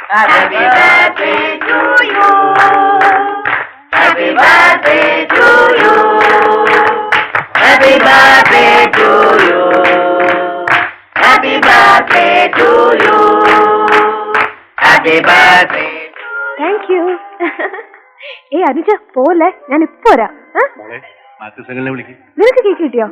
Happy birthday to you. Happy birthday to you. Happy birthday to you. Happy birthday to you. Happy birthday. Thank you. ഏയ് അനുജ പോലെ ഞാൻ ഇപ്പൊ വരാം. നിനക്ക് cake കിട്ടിയോ?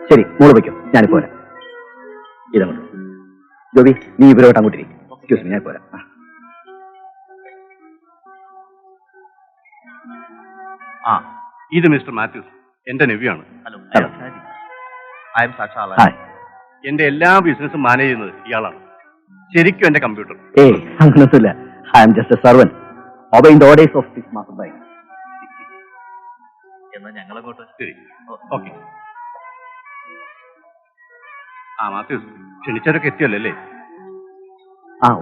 ശരി, മോള് വയ്ക്കോ, ഞാനിപ്പോ വരാം. ഇതങ്ങോട്ട് ജോബി, നീ ഇവരോട്ട് അങ്ങോട്ടിരിക്കും. എക്സ്ക്യൂസ് മീ, ഞാൻ പോരാ. ഇത് മിസ്റ്റർ മാത്യൂസ്, എന്റെ നെവ്യാണ്. എന്റെ എല്ലാ ബിസിനസ്സും മാനേജ് ചെയ്യുന്നത് ഇയാളാണ്. ശരിക്കും എന്റെ കമ്പ്യൂട്ടർ. ഏയ് അങ്ങനൊന്നുമില്ല. I am just a servant obeying the orders of this master by. എന്നാ ഞങ്ങളങ്ങോട്ട്. ശരി, ഓക്കെ. മാത്യൂസ്, ക്ഷണിച്ചവരൊക്കെ എത്തിയല്ലോ അല്ലേ?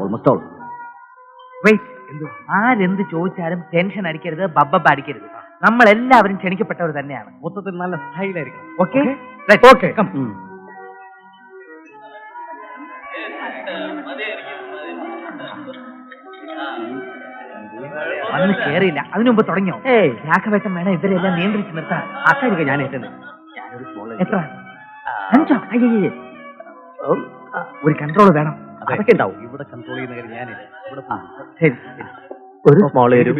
Almost all. ആരെന്ത് ചോദിച്ചാലും ടെൻഷൻ അടിക്കരുത്, ബബ്ബ അടിക്കരുത്. നമ്മൾ എല്ലാവരും ക്ഷണിക്കപ്പെട്ടവർ തന്നെയാണ്. മൊത്തത്തിൽ നല്ല സ്റ്റൈലായിരിക്കണം. Okay okay. വന്ന് കേറിയില്ല, അതിനു മുമ്പ് തുടങ്ങിയോ? രാഘവേട്ടൻ വേണം ഇവരെല്ലാം നിയന്ത്രിച്ച് നിർത്താൻ. അക്കാര്യം ഞാൻ ഏറ്റത്. എത്ര? 5? അയ്യേ, ഒരു കൺട്രോൾ വേണം. അതൊക്കെ ഉണ്ടാവും. ഇവിടെ കൺട്രോൾ ചെയ്യുന്ന കാര്യം ഞാനില്ല. ശരി, ഒരു സ്മോൾ ഏരിയ.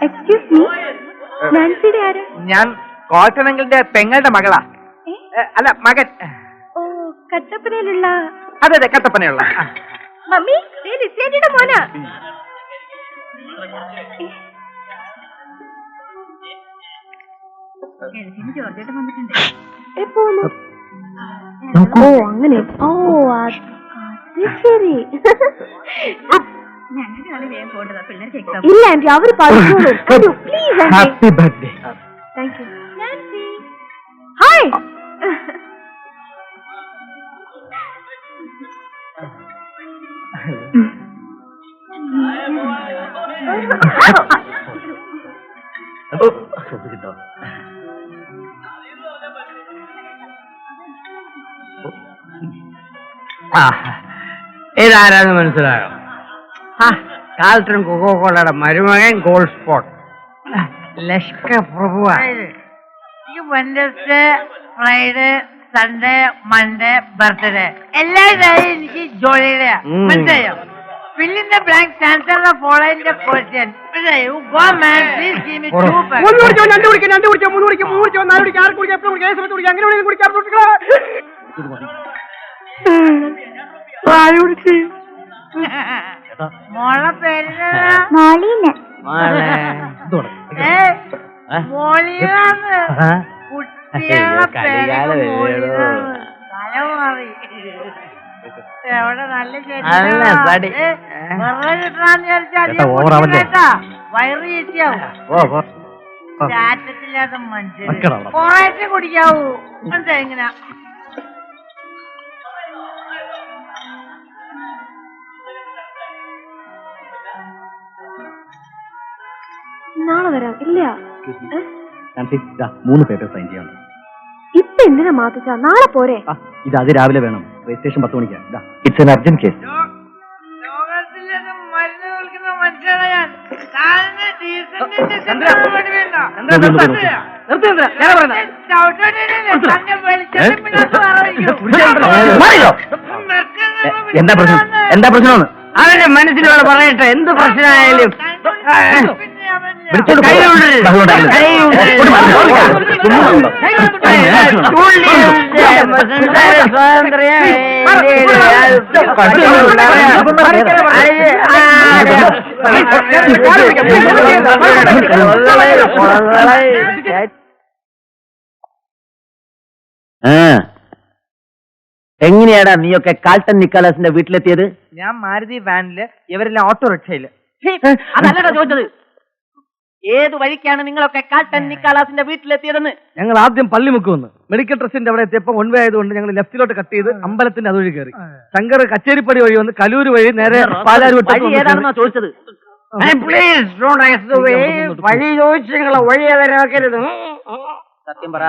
എക്സ്ക്യൂസ് മീ, നാൻസിയുടെ ആരാ? ഞാൻ കോട്ടനങ്ങളുടെ പെങ്ങളുടെ മകളാ. അല്ല, മകൻ. ഓ, കട്ടപ്പനയിലുള്ള. അതെ അതെ, കട്ടപ്പനയുള്ള. മമ്മി, ലിസേറ്റിയുടെ മോനാ. ഓ അങ്ങനെ. ഓ അത് ശരി. ഇല്ല ആന്റി, അവര് പഠിച്ചോളൂ. Please happy birthday. Thank you. Hi. ഇതാരാന്ന് മനസ്സിലായോ? കാൽട്ടൺ കൊക്കോക്കോളയുടെ മരുമകൻ ഗോൾഡ് സ്പോട്ട് ലഷ്കർ പ്രഭുവ. Wednesday, Friday, Sunday, Monday, birthday എല്ലാ ഡേയും എനിക്ക് ജോലിയുടെയാ. മനസ്സിലായോ? fill in the blanks, answer the following the question. You go man, please give me 2 packs. മോളെ പേര് മോളിയാണ്. കുട്ടികളെ പേര് തലമാറി. എവിടെ നല്ല കിട്ടാന്ന് വിചാരിച്ചാ വയറ് ചേച്ചിയാവും. ചാറ്റത്തില്ലാത്ത മനുഷ്യൻ കുറേശ്ശെ കുടിക്കാവൂ. മനസ്സിലായി? ഇങ്ങനെ നാളെ വരാം. ഇല്ല, 3 പേപ്പർ സൈൻ ചെയ്യാം. ഇപ്പൊ എന്തിനാ മാത്തിച്ച? നാളെ പോരെ? ഇത് അത് രാവിലെ വേണം. രജിസ്ട്രേഷൻ 10 മണിക്കാണ്. It's an urgent case. ലോകത്തിലേക്ക് മരുന്ന് വിൽക്കുന്ന മനുഷ്യനാണ് ഞാൻ. എന്താ പ്രശ്നം? എന്താ പ്രശ്നമാണ്? അവന്റെ മനസ്സിലുള്ള പറയട്ടെ, എന്ത് പ്രശ്നമായാലും. എങ്ങനെയാടാ നീയൊക്കെ കാൾട്ടൺ നിക്കോളാസിന്റെ വീട്ടിലെത്തിയത്? ഞാൻ മാരുതി വാനില്, ഇവരെല്ലാം ഓട്ടോറിക്ഷയില്. അതല്ലടാ ചോദിച്ചത്. ഏത് വഴിക്കാണ് നിങ്ങളൊക്കെ കാട്ടൻ നിക്കാളാസിന്റെ വീട്ടിലെത്തിയതെന്ന്? ഞങ്ങൾ ആദ്യം പള്ളിമുക്ക് വന്ന് മെഡിക്കൽ ട്രസ്റ്റിന്റെ അവിടെ എത്തിയപ്പോൾ വൺ വേ ആയതുകൊണ്ട് ഞങ്ങൾ ലെഫ്റ്റിലോട്ട് കട്ട് ചെയ്ത് അമ്പലത്തിന്റെ അതുവഴി കയറി. ശങ്കർ കച്ചേരിപ്പടി വഴി വന്ന് കലൂര് വഴി നേരെ പാലാരി വഴി ഏതാണെന്നാ ചോദിച്ചത്? വഴി ചോദിച്ചു നിങ്ങളെ വഴി ഏതാക്കരുത്. സത്യം പറ,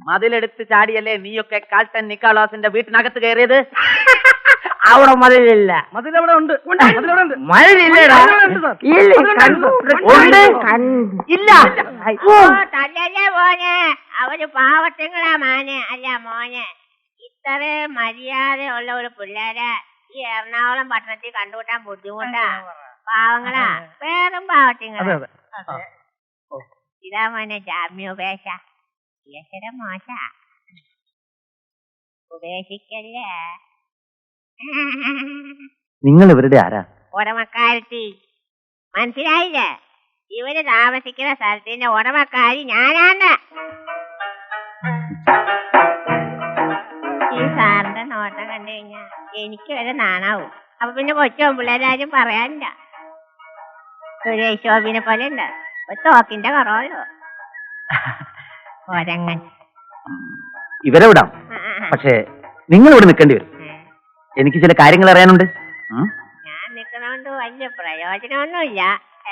മതിലെടുത്ത് ചാടിയല്ലേ നീയൊക്കെ കാട്ടൻ നിക്കാളാസിന്റെ വീട്ടിനകത്ത് കയറിയത്? അവിടെ മതിലില്ല. മതിലവിടെ ഉണ്ട്. മതിലില്ലടാ. ഇല്ല. തല്ലല്ലേ മോനെ, അവര് പാവത്തങ്ങളാ മോനെ. അല്ല മോനെ, ഇത്ര മര്യാദ ഉള്ള ഒരു പിള്ളേരെ ഈ എറണാകുളം പട്ടണത്തിൽ കണ്ടുകൂട്ടാൻ ബുദ്ധിമുട്ടാ. പാവങ്ങളാ, വേറും പാവത്തിങ്ങളാ. ഇതാ മോനെ ജാമ്യോപേക്ഷ. ഈശ്വര മോശ, ഉപേക്ഷിക്കല്ലേ. നിങ്ങൾ ഇവരുടെ ആരാ? ഉടമക്കാരത്തി മനസ്സിലായില്ലേ? ഇവര് താമസിക്കുന്ന സ്ഥലത്തിന്റെ ഉടമക്കാരി ഞാനാണ്. ഈ സാറിന്റെ നോട്ടം കണ്ടു കഴിഞ്ഞാ എനിക്ക് വരെ നാണാവും. അപ്പൊ പിന്നെ കൊച്ചു പിള്ളേരാരും പറയാനില്ല. സുരേഷ് ഗോപിനെ പോലെ ഉണ്ട് ഒരു തോക്കിന്റെ കുറവുള്ളൂ. ഒരങ്ങൻ. ഇവരെ വിടാം, പക്ഷേ നിങ്ങൾ ഇവിടെ നിൽക്കേണ്ടി വരും. എനിക്ക് ചില കാര്യങ്ങൾ അറിയാനുണ്ട്. ഞാൻ നിക്കണോണ്ട് വലിയ പ്രയോജനമൊന്നുമില്ല,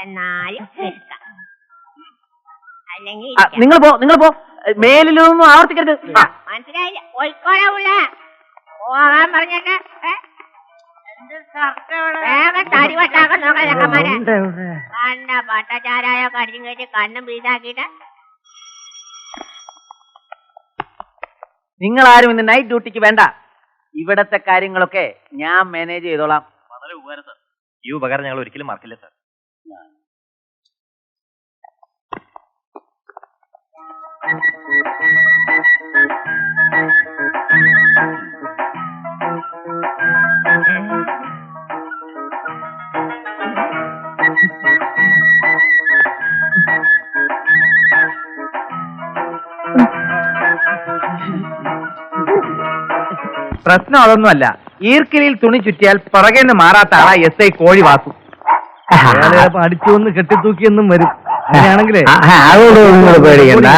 എന്നാലും നിൽക്കാം. അല്ലെങ്കിൽ നിങ്ങൾ പോ, മേലിലൊന്നും ആവർത്തിക്കരുത്. മനസ്സിലായില്ല? പോയിക്കോളൂല, പോകാൻ പറഞ്ഞിട്ട് വേഗം തടിവട്ടാക്കാൻ നോക്കാം ചക്കന്മാരെ. കണ്ട പട്ടച്ചാരായ കടിച്ചും കയറ്റി കണ്ണും പീസാക്കിയിട്ട്. നിങ്ങൾ ആരും ഇന്ന് നൈറ്റ് ഡ്യൂട്ടിക്ക് വേണ്ട. ഇവിടത്തെ കാര്യങ്ങളൊക്കെ ഞാൻ മാനേജ് ചെയ്തോളാം. വളരെ ഉപകാരം സാർ. ഈ ഉപകാരം ഞങ്ങൾ ഒരിക്കലും മറക്കില്ല സാർ. പ്രശ്നം അതൊന്നുമല്ല. ഈർക്കിലിൽ തുണി ചുറ്റിയാൽ പുറകെന്ന് മാറാത്ത ആളാ എസ് ഐ കോഴി വാസു. അടിച്ചു വന്ന് കെട്ടിത്തൂക്കിയെന്നും വരും. അങ്ങനെയാണെങ്കിലേ അതുകൊണ്ട് നിങ്ങൾ പേടിക്കണ്ട.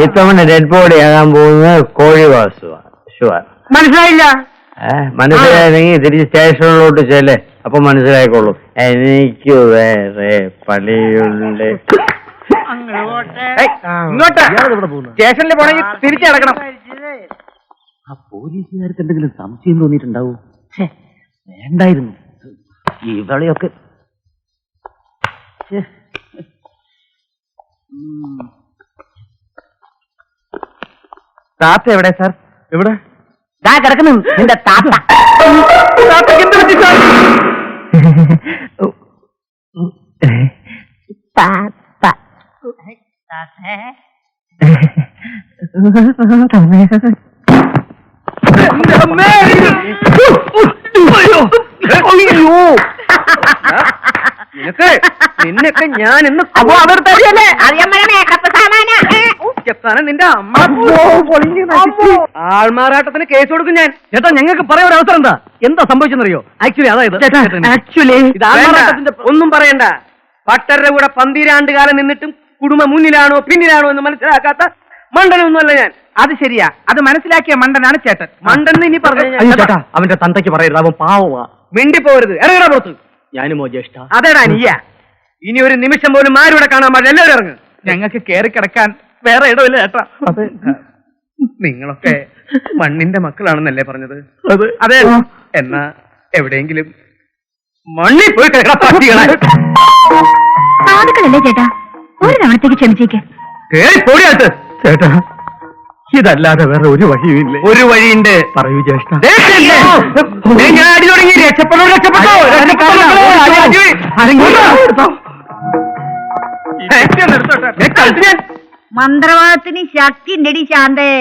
ഇത്തവണ ഡെഡ് ബോഡി ആകാൻ പോകുന്നത് കോഴി വാസുവാ. ഷുവർ. മനസ്സിലായില്ല? മനസ്സിലായില്ലെങ്കിൽ തിരിച്ച് സ്റ്റേഷനിലോട്ട് ചെല്ലേ, അപ്പൊ മനസ്സിലായിക്കോളൂ. എനിക്ക് വേറെ പണിയുണ്ട്. ഇങ്ങോട്ട് സ്റ്റേഷനിൽ പോണെങ്കിൽ തിരിച്ചു കിടക്കണം. ആ പോലീസുകാർക്ക് എന്തെങ്കിലും സംശയം തോന്നിയിട്ടുണ്ടാവൂ? വേണ്ടായിരുന്നു ഇവളെയൊക്കെ. താത്ത എവിടെ സാർ? എവിടെ? ദാ കിടക്കുന്നു നിന്റെ താത്ത. നിന്നൊക്കെ ഞാൻ ഇന്ന് അപ്പൊ അവർ തരികയല്ലേ? നിന്റെ അമ്മ ആൾമാറാട്ടത്തിന് കേസ് കൊടുക്കും ഞാൻ. ചേട്ടാ, ഞങ്ങൾക്ക് പറയാൻ ഒരു അവസരം എന്താ സംഭവിച്ചെന്നറിയോ? ആക്ച്വലി അതായത് ഒന്നും പറയണ്ട. പട്ടരുടെ കൂടെ 12 കാലം നിന്നിട്ടും കുടുംബം മുന്നിലാണോ പിന്നിലാണോ എന്ന് മനസ്സിലാക്കാത്ത മണ്ടനൊന്നുമല്ല ഞാൻ. അത് ശരിയാ, അത് മനസ്സിലാക്കിയ മണ്ടനാണ് ചേട്ടൻ. മണ്ടൻ ഇനി പറഞ്ഞു അവന്റെ തന്തയ്ക്ക് പറയരുത്, അവൻ പാവമാ. മിണ്ടിപ്പോരുത്, ഇറങ്ങണ പുറത്ത്. ഞാനുമോ ജ്യേഷ്ഠ? അതേടാ നീയ. ഇനി ഒരു നിമിഷം പോലും ആരുടെ കാണാൻ പാടില്ല, എല്ലാവരും ഇറങ്ങും. ഞങ്ങൾക്ക് കയറി കിടക്കാൻ വേറെ ഇടമില്ല ചേട്ടാ. നിങ്ങളൊക്കെ മണ്ണിന്റെ മക്കളാണെന്നല്ലേ പറഞ്ഞത്? അതെ. എന്നാ എവിടെയെങ്കിലും മണ്ണിൽ പോയി സാധുക്കളല്ലേ ചേട്ടാ, ഒരു തവണത്തേക്ക് ക്ഷമിച്ചേക്ക്. കേറിപ്പോടിയാത്ത് ചേട്ടാ. ഇതല്ലാതെ വേറെ ഒരു വഴിയുമില്ല. ഒരു വഴിയുണ്ട്. പറയൂ ജ്യേഷ്ഠ. ഞാൻ അടി തുടങ്ങി. രക്ഷപ്പെടോ, രക്ഷപ്പെട്ടോ. മന്ത്രവാദത്തിന് ശക്തി ഉണ്ടടി ശാന്തേ.